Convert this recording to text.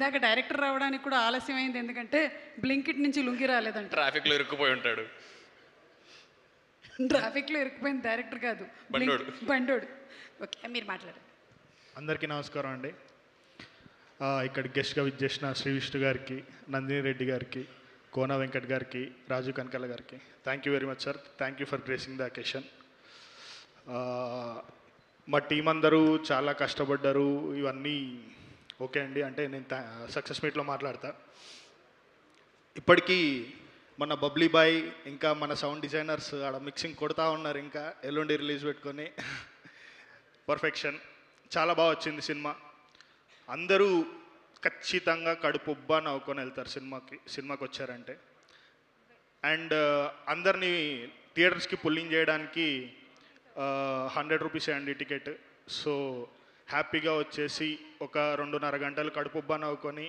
ఇందాక డైరెక్టర్ రావడానికి కూడా ఆలస్యమైంది, ఎందుకంటే బ్లింకిట్ నుంచి లుంగి రాలేదంట. ట్రాఫిక్లో ఇరుక్కుపోయి ఉంటాడు. ట్రాఫిక్లో ఇరుక్కుపోయింది డైరెక్టర్ కాదు, బండోడు. ఓకే, మీరు మాట్లాడారు. అందరికీ నమస్కారం అండి. ఇక్కడ గెస్ట్గా విచ్చేసిన శ్రీ విష్ణు గారికి, నందిని రెడ్డి గారికి, కోన వెంకట్ గారికి, రాజు కనకల గారికి thank you very much sir. Thank you for gracing the occasion. మా టీం అందరూ చాలా కష్టపడ్డారు. ఇవన్నీ ఓకే అండి. అంటే నేను సక్సెస్ మీట్లో మాట్లాడతా. ఇప్పటికీ మన బబ్లీ బాయ్ ఇంకా మన సౌండ్ డిజైనర్స్ ఆడ మిక్సింగ్ కొడతా ఉన్నారు. ఇంకా ఎల్లుండి రిలీజ్ పెట్టుకొని పర్ఫెక్షన్. చాలా బాగా వచ్చింది సినిమా. అందరూ ఖచ్చితంగా కడుపుబ్బా నవ్వుకొని వెళ్తారు సినిమాకి వచ్చారంటే. అండ్ అందరినీ థియేటర్స్కి పుల్లింగ్ చేయడానికి 100 రూపీస్ అండి టికెట్. సో హ్యాపీగా వచ్చేసి ఒక 2.5 గంటలు కడుపుబ్బా నవ్వుకొని